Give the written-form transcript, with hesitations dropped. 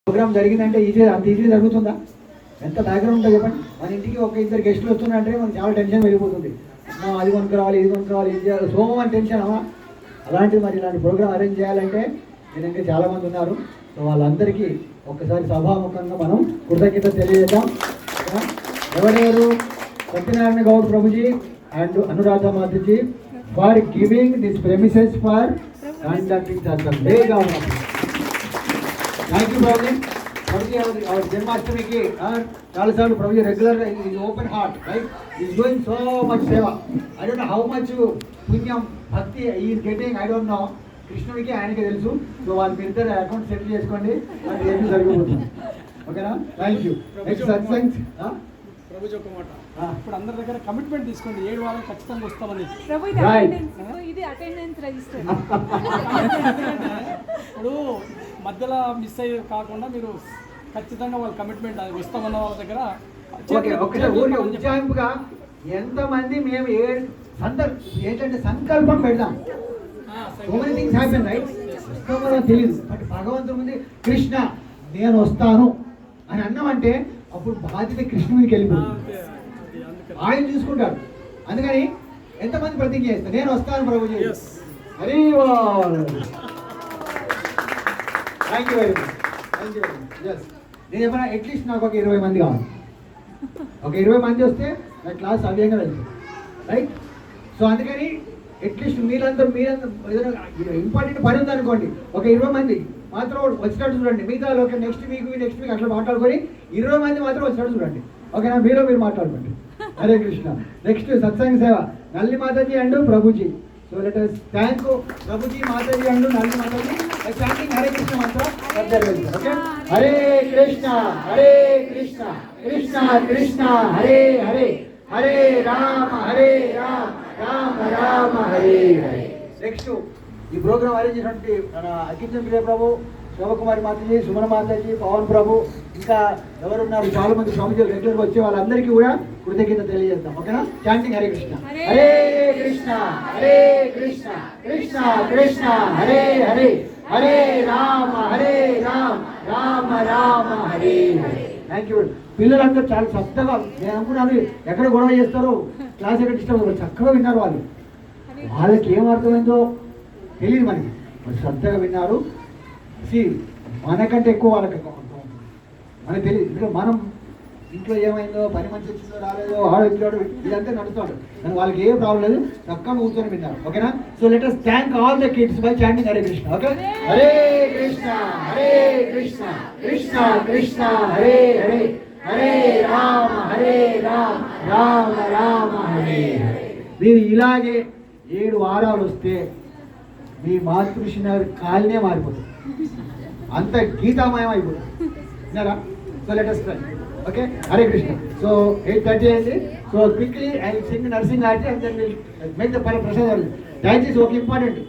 Programme జరిగిందంటే అంత easy జరుగుతుందా? ఎంత బ్యాక్గ్రౌండ్ ఉంటుందో చెప్పండి. మన ఇంటికి ఒక ఇద్దరు గెస్టులు వస్తున్నారంటే మనకు చాలా టెన్షన్ వెళ్ళిపోతుంది. అది కొనుక్కోవాలి, ఇది కొనుక్కోవాలి, ఇది చేయాలి, సోమం అని టెన్షన్. అలాంటివి మరి ఇలాంటి ప్రోగ్రామ్ అరేంజ్ చేయాలంటే నేను ఇంకా చాలామంది ఉన్నారు. సో వాళ్ళందరికీ ఒక్కసారి సభాముఖంగా మనం కృతజ్ఞత తెలియజేద్దాం. ఎవరెవరు? Satyanarayana Goud Prabhuji and Anuradha Mataji for giving this premises for conducting satsang. Thank you Prabhuji. Prabhuji జన్మాష్టమికి చాలాసార్లు Prabhuji regular is open heart, right? Is doing so much seva. I don't know how much punyam bhakti is getting, I don't know. కృష్ణుడికి ఆయనకి తెలుసు. సో వాళ్ళు మీరు ఇద్దరు అకౌంట్ సెటిల్ చేసుకోండి, అది ఏమి జరిగిపోతుంది. ఓకేనా? Thank you. Next satsang Prabhuji ఒక మాట, ఇప్పుడు అందరి దగ్గర కమిట్మెంట్ తీసుకోండి, 7 వారాలు ఖచ్చితంగా వస్తామని. ఇప్పుడు మధ్యలో మిస్ అయ్యి కాకుండా మీరు ఖచ్చితంగా వాళ్ళ కమిట్మెంట్ వస్తామన్న వాళ్ళ దగ్గర ఉజ్జాయింపుగా ఎంతమంది మేము ఏంటంటే సంకల్పం పెడదాం. తెలియదు బట్ భగవంతుడి ముందు కృష్ణ నేను వస్తాను అని అన్నామంటే అప్పుడు బాధ్యత కృష్ణుడికి వెళ్ళిపోతుంది, ఆయన చూసుకుంటాడు. అందుకని ఎంతమంది ప్రతిజ్ఞ చేస్తారు నేను వస్తాను Prabhuji. Hari thank you very much. Thank you very much. Yes, నేను చెప్పిన అట్లీస్ట్ నాకు ఒక 20 మంది కావాలి. ఒక 20 మంది వస్తే నా క్లాస్ సవ్యంగా వెళ్తుంది, రైట్? సో అందుకని అట్లీస్ట్ మీరందరూ ఏదైనా ఇంపార్టెంట్ పని ఉందనుకోండి, ఒక 20 మంది మాత్రం వచ్చినట్టు చూడండి. మిగతా నెక్స్ట్ వీక్ అట్లా మాట్లాడుకొని 20 మంది మాత్రం వచ్చినట్టు చూడండి. ఓకేనా? మీరు మాట్లాడుకోండి. హరే కృష్ణ. నెక్స్ట్ సత్సంగ సేవ నల్లి Mataji and Prabhuji. So let us thank Prabhuji, Mataji and నల్లి మాతాజీ చాంటింగ్ హరే కృష్ణ మంత్రం. ఓకే? హరే కృష్ణ హరే కృష్ణ కృష్ణ కృష్ణ హరే హరే హరే రామ రామ రామ హరే హరే. నెక్స్ట్ ఈ ప్రోగ్రామ్ అరేంజ్ చేసినటువంటి అఖిల్ ప్రియ ప్రభు, శివకుమారి మాతాజీ, సుమన మాతాజీ, పవన్ ప్రభు, ఇంకా ఎవరున్నారు చాలా మంది స్వామిజీలు రెగ్యులర్గా వచ్చే వాళ్ళందరికీ కూడా కృతజ్ఞత తెలియజేద్దాం. ఓకేనా? Chanting Hare Krishna Hare Krishna Hare Krishna Krishna Krishna Hare Hare Hare Rama Rama Rama Hare Hare. Thank you. పిల్లలందరూ చాలా చక్కగా, నేను అనుకున్నాను ఎక్కడ గొడవ చేస్తారో, క్లాస్ ఎక్కడ డిస్టర్బ్ అవుతారు, చక్కగా విన్నారు. వాళ్ళకి ఏం అర్థమైందో తెలియదు, మనకి శ్రద్ధగా విన్నారు. మనకంటే ఎక్కువ వాళ్ళకి మనకు తెలియదు. ఎందుకంటే మనం ఇంట్లో ఏమైందో, పని మంచి వచ్చిందో రాలేదో, ఆడొచ్చాడు, ఇదంతా నడుస్తాడు, కానీ వాళ్ళకి ఏ ప్రాబ్లం లేదు, చక్కగా కూర్చొని విన్నారు. ఓకేనా? So let us thank all the kids by chanting Hare Krishna. Okay? Hare Krishna Krishna Krishna Hare Hare Hare Rama Rama Rama Hare Hare. మీరు ఇలాగే 7 వారాలు వస్తే మీ మాతృశ్రీ నగర్ కాలనే మారిపోతుంది, అంత గీతామయం అయిపోతుంది. విన్నారా? So let us try. Okay? Hare Krishna. So 8:30 అయింది. So quickly I sing Narsingh aarti and then will make the prasad. దయచేసి ఒక ఇంపార్టెంట్